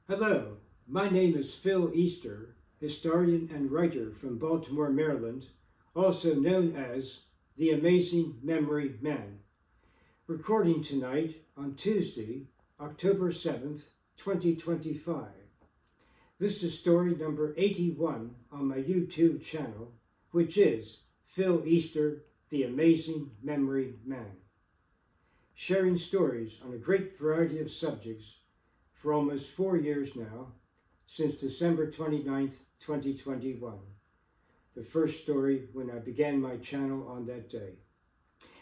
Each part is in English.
Hello, my name is Phil Easter, historian and writer from Baltimore, Maryland, also known as The Amazing Memory Man. Recording tonight on Tuesday, October 7th, 2025. This is story number 81 on my YouTube channel, which is Phil Easter, The Amazing Memory Man. Sharing stories on a great variety of subjects for almost 4 years now, since December 29th, 2021, the first story when I began my channel on that day.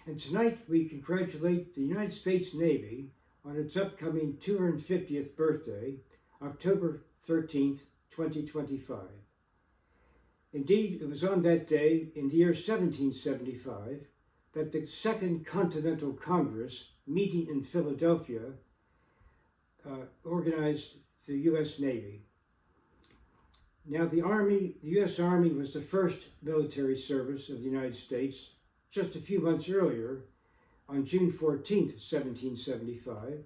And tonight we congratulate the United States Navy on its upcoming 250th birthday, October 13th, 2025. Indeed, it was on that day in the year 1775 that the Second Continental Congress, meeting in Philadelphia, organized the U.S. Navy. Now, the U.S. Army was the first military service of the United States just a few months earlier, on June 14th, 1775.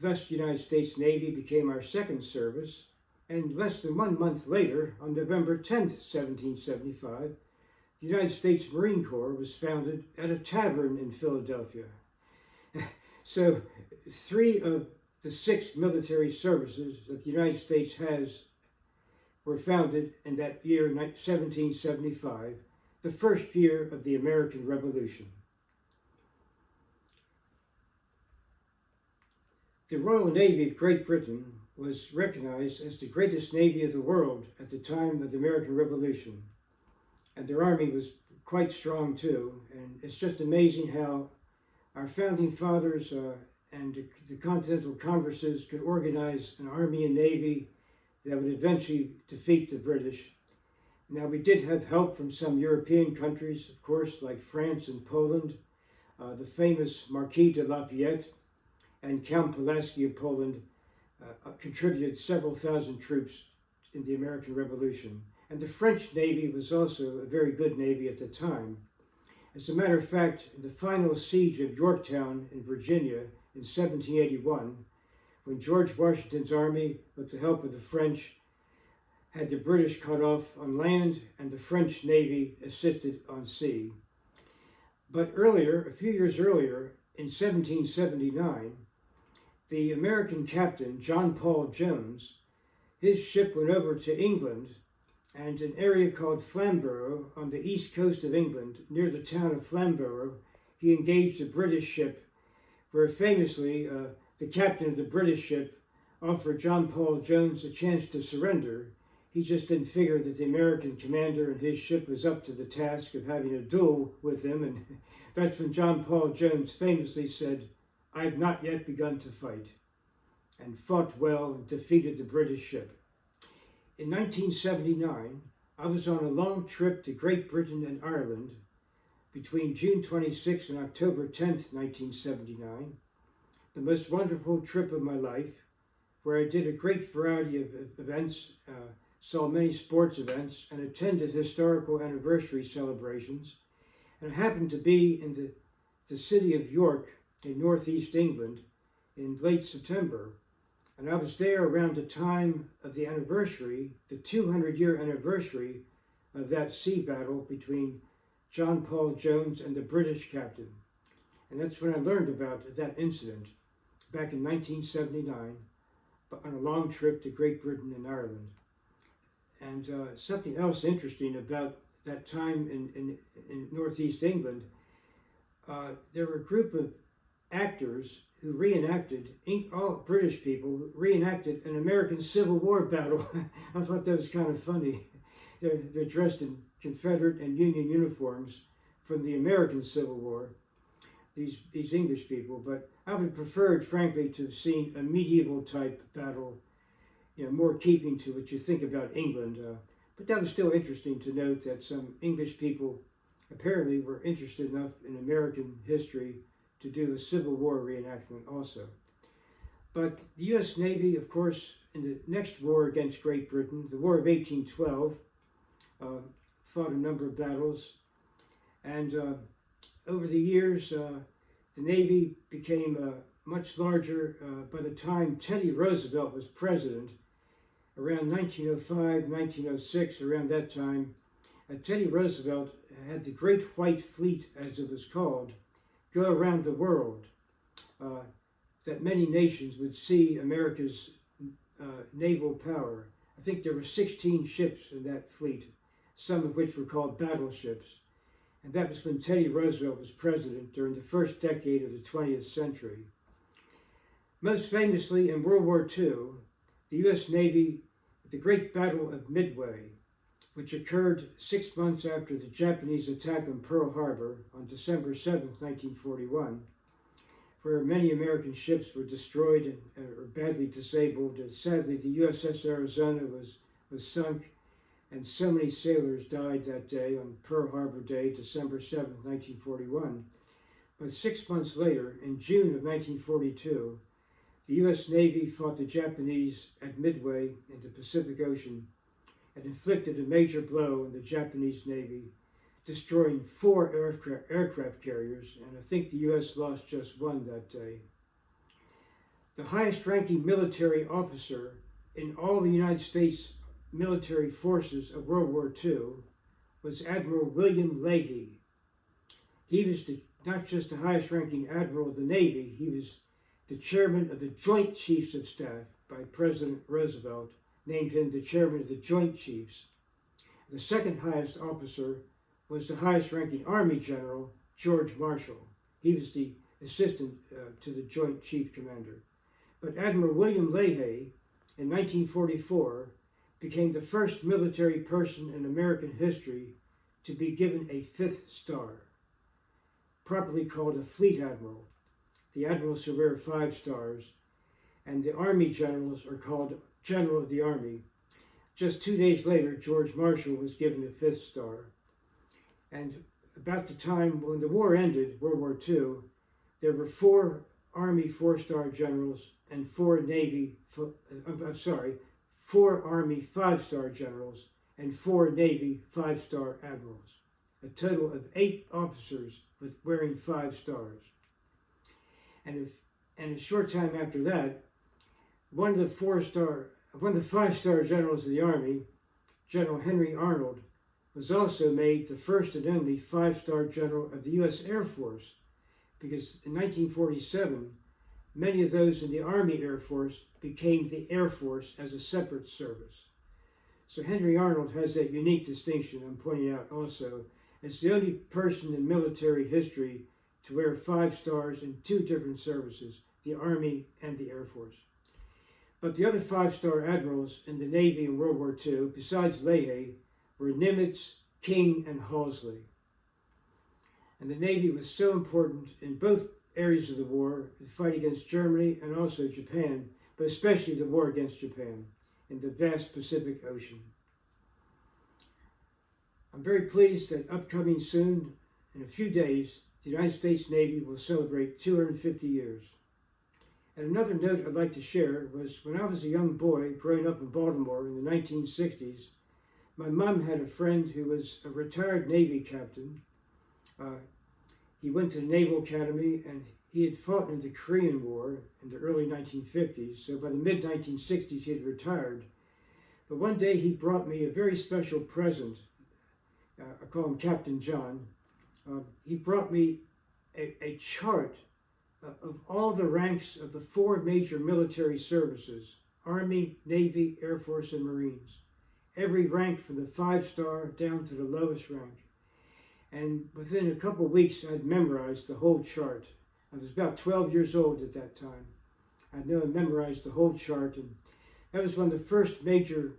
Thus, the United States Navy became our second service, and less than 1 month later, on November 10th, 1775, the United States Marine Corps was founded at a tavern in Philadelphia. So 3 of the 6 military services that the United States has were founded in that year, 1775, the first year of the American Revolution. The Royal Navy of Great Britain was recognized as the greatest navy of the world at the time of the American Revolution, and their army was quite strong too. And it's just amazing how our founding fathers and the Continental Congresses could organize an army and navy that would eventually defeat the British. Now, we did have help from some European countries, of course, like France and Poland. The famous Marquis de Lafayette and Count Pulaski of Poland contributed several thousand troops in the American Revolution. And the French Navy was also a very good navy at the time. As a matter of fact, in the final siege of Yorktown in Virginia in 1781, when George Washington's army, with the help of the French, had the British cut off on land and the French Navy assisted on sea. But earlier, a few years earlier, in 1779, the American captain, John Paul Jones, his ship went over to England, and an area called Flamborough on the east coast of England, near the town of Flamborough, he engaged a British ship, where famously the captain of the British ship offered John Paul Jones a chance to surrender. He just didn't figure that the American commander and his ship was up to the task of having a duel with him, and that's when John Paul Jones famously said, "I've not yet begun to fight," and fought well and defeated the British ship. In 1979, I was on a long trip to Great Britain and Ireland between June 26 and October 10th, 1979, the most wonderful trip of my life, where I did a great variety of events, saw many sports events, and attended historical anniversary celebrations. And I happened to be in the city of York in northeast England in late September. And I was there around the time of the anniversary, the 200-year anniversary of that sea battle between John Paul Jones and the British captain. And that's when I learned about that incident back in 1979 on a long trip to Great Britain and Ireland. And something else interesting about that time in northeast England, there were a group of actors who reenacted, all British people, who reenacted an American Civil War battle. I thought that was kind of funny. They're dressed in Confederate and Union uniforms from the American Civil War, these English people. But I would have preferred, frankly, to have seen a medieval type battle, more keeping to what you think about England. But that was still interesting to note that some English people apparently were interested enough in American history to do a Civil War reenactment also. But the U.S. Navy, of course, in the next war against Great Britain, the War of 1812, fought a number of battles. And over the years, the Navy became much larger by the time Teddy Roosevelt was president, around 1905, 1906, around that time. Teddy Roosevelt had the Great White Fleet, as it was called, go around the world, that many nations would see America's naval power. I think there were 16 ships in that fleet, some of which were called battleships. And that was when Teddy Roosevelt was president during the first decade of the 20th century. Most famously, in World War II, the U.S. Navy, the Great Battle of Midway, which occurred 6 months after the Japanese attack on Pearl Harbor on December 7, 1941, where many American ships were destroyed or badly disabled. And sadly, the USS Arizona was sunk, and so many sailors died that day on Pearl Harbor Day, December 7, 1941. But 6 months later, in June of 1942, the U.S. Navy fought the Japanese at Midway in the Pacific Ocean and inflicted a major blow on the Japanese Navy, destroying 4 aircraft carriers, and I think the U.S. lost just one that day. The highest-ranking military officer in all the United States military forces of World War II was Admiral William Leahy. He was not just the highest-ranking admiral of the Navy, he was the chairman of the Joint Chiefs of Staff by President Roosevelt, named him the chairman of the Joint Chiefs. The second highest officer was the highest-ranking Army General, George Marshall. He was the assistant to the Joint Chief Commander. But Admiral William Leahy, in 1944, became the first military person in American history to be given a 5th star, properly called a Fleet Admiral. The admirals who wear 5 stars, and the Army generals are called General of the Army. Just 2 days later, George Marshall was given a 5th star. And about the time when the war ended, World War II, there were 4 Army 4-star generals and 4 Army 5-star generals and 4 Navy 5-star admirals. A total of 8 officers wearing 5 stars. And a short time after that, one of the 5-star generals of the Army, General Henry Arnold, was also made the first and only 5-star general of the U.S. Air Force, because in 1947, many of those in the Army Air Force became the Air Force as a separate service. So Henry Arnold has that unique distinction, I'm pointing out also, as the only person in military history to wear 5 stars in 2 different services, the Army and the Air Force. But the other 5-star admirals in the Navy in World War II, besides Leahy, were Nimitz, King, and Halsey. And the Navy was so important in both areas of the war, the fight against Germany and also Japan, but especially the war against Japan in the vast Pacific Ocean. I'm very pleased that upcoming soon, in a few days, the United States Navy will celebrate 250 years. And another note I'd like to share was when I was a young boy growing up in Baltimore in the 1960s, my mom had a friend who was a retired Navy captain. He went to the Naval Academy and he had fought in the Korean War in the early 1950s. So by the mid-1960s, he had retired. But one day he brought me a very special present. I call him Captain John. He brought me a chart of all the ranks of the 4 major military services: Army, Navy, Air Force, and Marines. Every rank from the 5-star down to the lowest rank. And within a couple of weeks, I'd memorized the whole chart. I was about 12 years old at that time. I memorized the whole chart, and that was one of the first major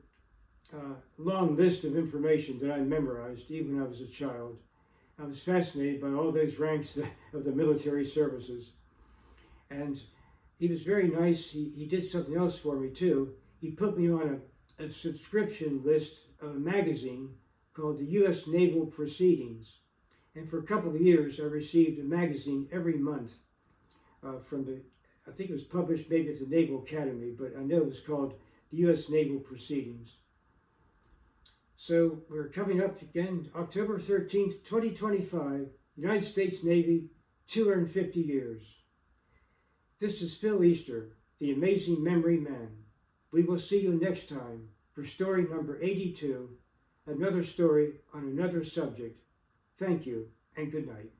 long list of information that I memorized, even when I was a child. I was fascinated by all those ranks of the military services. And he was very nice. He did something else for me, too. He put me on a subscription list of a magazine called the U.S. Naval Proceedings. And for a couple of years, I received a magazine every month from I think it was published maybe at the Naval Academy, but I know it was called the U.S. Naval Proceedings. So we're coming up again, October 13th, 2025, United States Navy, 250 years. This is Phil Easter, the Amazing Memory Man. We will see you next time for story number 82, another story on another subject. Thank you and good night.